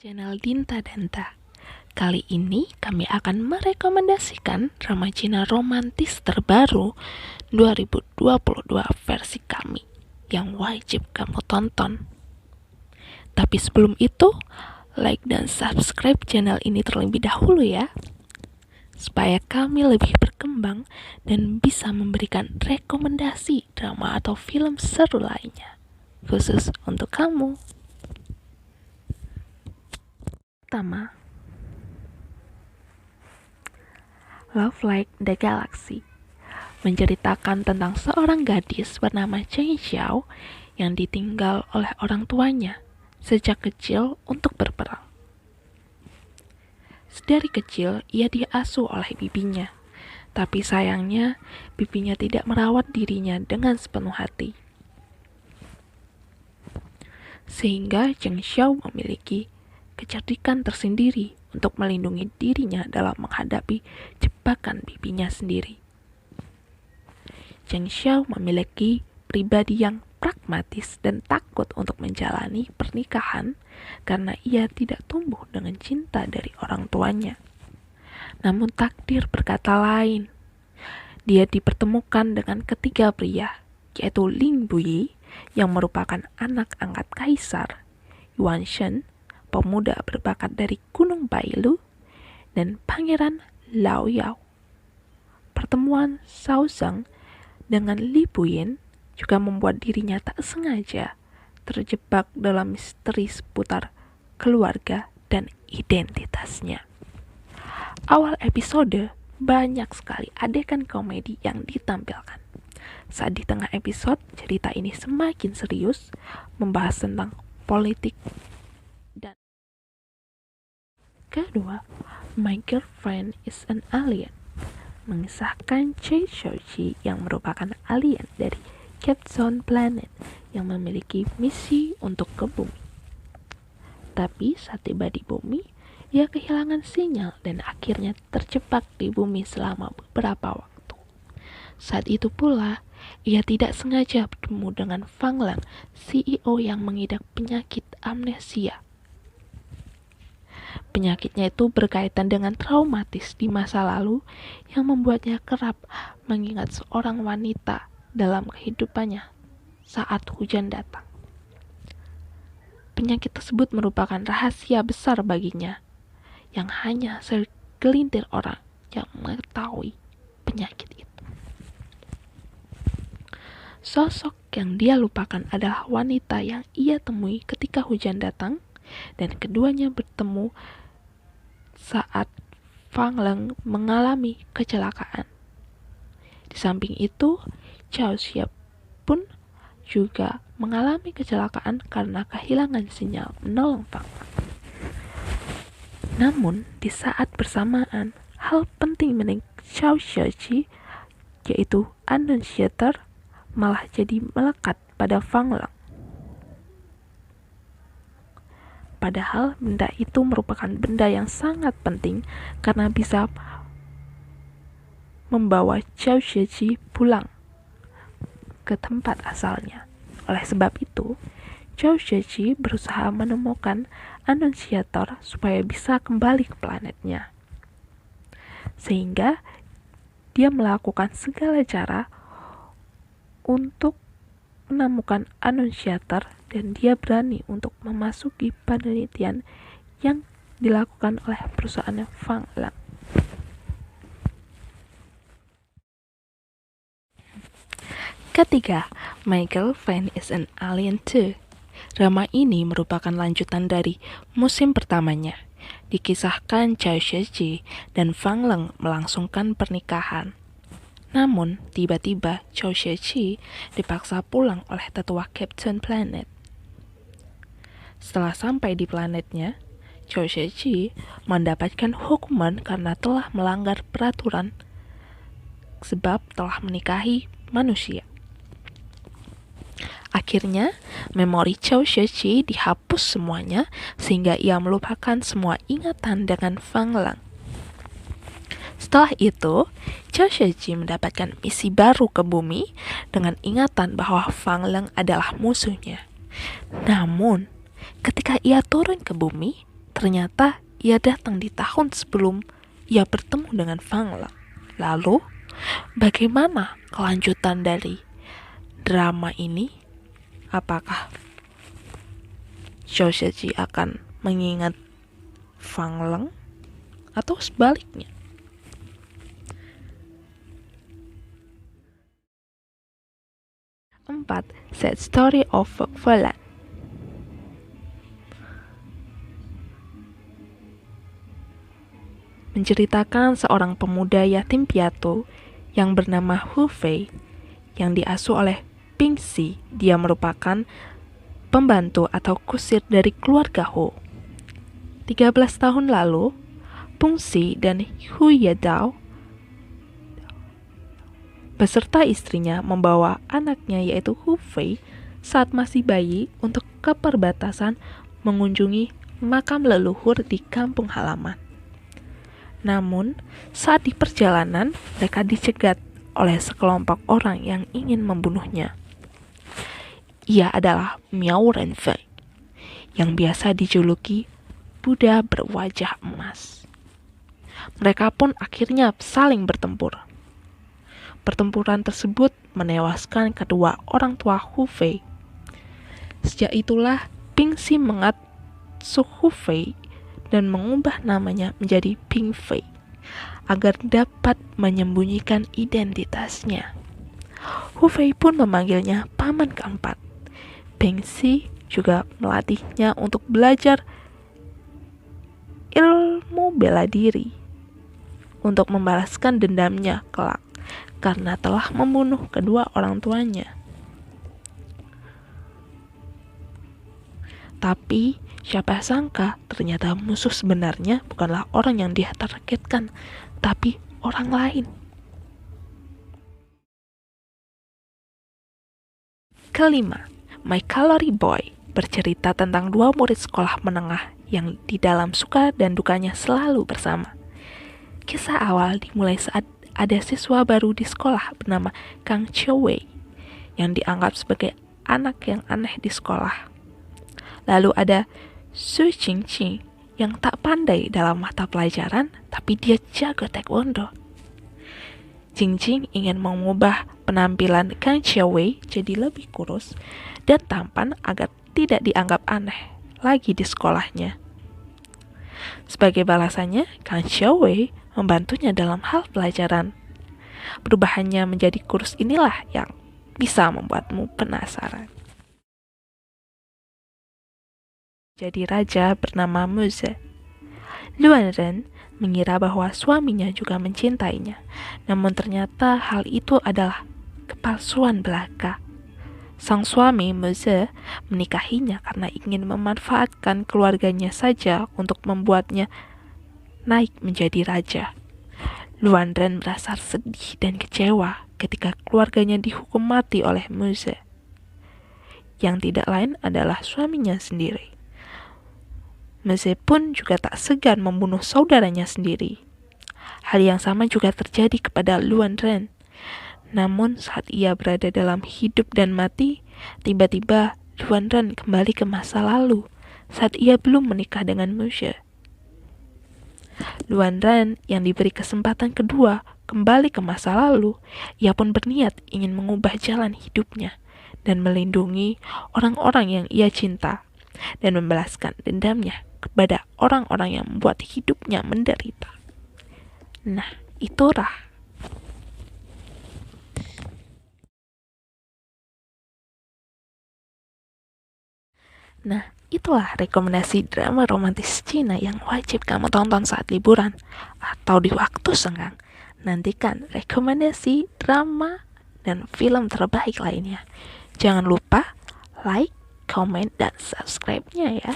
Channel Dinta Danta. Kali ini kami akan merekomendasikan drama Cina romantis terbaru 2022 versi kami yang wajib kamu tonton. Tapi sebelum itu, like dan subscribe channel ini terlebih dahulu ya, supaya kami lebih berkembang dan bisa memberikan rekomendasi drama atau film seru lainnya, khusus untuk kamu. Pertama, Love Like the Galaxy menceritakan tentang seorang gadis bernama Cheng Xiao yang ditinggal oleh orang tuanya sejak kecil untuk berperang. Sedari kecil ia diasuh oleh bibinya, tapi sayangnya bibinya tidak merawat dirinya dengan sepenuh hati. Sehingga Cheng Xiao memiliki kecerdikan tersendiri untuk melindungi dirinya dalam menghadapi jebakan bibinya sendiri. Cheng Xiao memiliki pribadi yang pragmatis dan takut untuk menjalani pernikahan karena ia tidak tumbuh dengan cinta dari orang tuanya. Namun takdir berkata lain. Dia dipertemukan dengan ketiga pria, yaitu Ling Buyi yang merupakan anak angkat kaisar, Yuan Shen, pemuda berbakat dari Gunung Bailu, dan Pangeran Lao Yao. Pertemuan Shao Zheng dengan Li Buyin juga membuat dirinya tak sengaja terjebak dalam misteri seputar keluarga dan identitasnya. Awal episode banyak sekali adegan komedi yang ditampilkan. Saat di tengah episode, cerita ini semakin serius, membahas tentang politik. Dan kedua, My Girlfriend is an Alien mengisahkan Choi Shou-ji yang merupakan alien dari Capstone Planet yang memiliki misi untuk ke bumi. Tapi saat tiba di bumi, ia kehilangan sinyal dan akhirnya terjebak di bumi selama beberapa waktu. Saat itu pula, ia tidak sengaja bertemu dengan Fang Lang, CEO yang mengidap penyakit amnesia. Penyakitnya itu berkaitan dengan traumatis di masa lalu yang membuatnya kerap mengingat seorang wanita dalam kehidupannya saat hujan datang. Penyakit tersebut merupakan rahasia besar baginya yang hanya segelintir orang yang mengetahui penyakit itu. Sosok yang dia lupakan adalah wanita yang ia temui ketika hujan datang, dan keduanya bertemu saat Fang Lang mengalami kecelakaan. Di samping itu, Chao Xia pun juga mengalami kecelakaan karena kehilangan sinyal menolong Fang Lang. Namun, di saat bersamaan, hal penting milik Chao Xia-ji, yaitu Annunciator, malah jadi melekat pada Fang Lang. Padahal benda itu merupakan benda yang sangat penting karena bisa membawa Chao Xia-ji pulang ke tempat asalnya. Oleh sebab itu, Chao Xia-ji berusaha menemukan Annunciator supaya bisa kembali ke planetnya. Sehingga dia melakukan segala cara untuk menemukan Annunciator, dan dia berani untuk memasuki penelitian yang dilakukan oleh perusahaan Fang Lang. Ketiga, My Girlfriend is an Alien 2. Drama ini merupakan lanjutan dari musim pertamanya. Dikisahkan Chao Xia-ji dan Fang Lang melangsungkan pernikahan. Namun, tiba-tiba Chao Xia-ji dipaksa pulang oleh tetua Capstone Planet. Setelah sampai di planetnya, Chao Xia-ji mendapatkan hukuman karena telah melanggar peraturan sebab telah menikahi manusia. Akhirnya, memori Chao Xia-ji dihapus semuanya sehingga ia melupakan semua ingatan dengan Fang Lang. Setelah itu, Chao Xia-ji mendapatkan misi baru ke bumi dengan ingatan bahwa Fang Lang adalah musuhnya. Namun, ketika ia turun ke bumi, ternyata ia datang di tahun sebelum ia bertemu dengan Fang Lang. Lalu, bagaimana kelanjutan dari drama ini? Apakah Zhou Zheji akan mengingat Fang Lang atau sebaliknya? Empat, Sad Story of Falan. Menceritakan seorang pemuda yatim piatu yang bernama Hu Fei yang diasuh oleh Ping Xi. Dia merupakan pembantu atau kusir dari keluarga Hu. 13 tahun lalu, Ping Xi dan Hu Yadao beserta istrinya membawa anaknya yaitu Hu Fei saat masih bayi untuk ke perbatasan mengunjungi makam leluhur di kampung halaman. Namun, saat di perjalanan, mereka dicegat oleh sekelompok orang yang ingin membunuhnya. Ia adalah Miao Renfei, yang biasa dijuluki Buddha berwajah emas. Mereka pun akhirnya saling bertempur. Pertempuran tersebut menewaskan kedua orang tua Hu Fei. Sejak itulah Ping Xi mengasuh Hu Fei dan mengubah namanya menjadi Ping Fei agar dapat menyembunyikan identitasnya. Hu Fei pun memanggilnya paman keempat. Ping Xi juga melatihnya untuk belajar ilmu bela diri untuk membalaskan dendamnya kelak karena telah membunuh kedua orang tuanya. Tapi siapa sangka ternyata musuh sebenarnya bukanlah orang yang dia targetkan, tapi orang lain. Kelima, My Calorie Boy bercerita tentang dua murid sekolah menengah yang di dalam suka dan dukanya selalu bersama. Kisah awal dimulai saat ada siswa baru di sekolah bernama Kang Chiu-wei yang dianggap sebagai anak yang aneh di sekolah. Lalu ada Su Qingqing yang tak pandai dalam mata pelajaran, tapi dia jago taekwondo. Qingqing ingin mengubah penampilan Kang Chiu-wei jadi lebih kurus dan tampan agar tidak dianggap aneh lagi di sekolahnya. Sebagai balasannya, Kang Chiu-wei membantunya dalam hal pelajaran. Perubahannya menjadi kurus inilah yang bisa membuatmu penasaran. Jadi raja bernama Muze. Luan Ren mengira bahwa suaminya juga mencintainya, namun ternyata hal itu adalah kepalsuan belaka. Sang suami Muze menikahinya karena ingin memanfaatkan keluarganya saja untuk membuatnya naik menjadi raja. Luan Ren merasa sedih dan kecewa ketika keluarganya dihukum mati oleh Muze, yang tidak lain adalah suaminya sendiri. Muze pun juga tak segan membunuh saudaranya sendiri. Hal yang sama juga terjadi kepada Luan Ren. Namun saat ia berada dalam hidup dan mati, tiba-tiba Luan Ren kembali ke masa lalu saat ia belum menikah dengan Muze. Luan Ren yang diberi kesempatan kedua kembali ke masa lalu, ia pun berniat ingin mengubah jalan hidupnya dan melindungi orang-orang yang ia cinta dan membalaskan dendamnya kepada orang-orang yang membuat hidupnya menderita. Nah, itulah. Nah, itulah rekomendasi drama romantis Cina yang wajib kamu tonton saat liburan atau di waktu senggang. Nantikan rekomendasi drama dan film terbaik lainnya. Jangan lupa like, komen, dan subscribe-nya ya.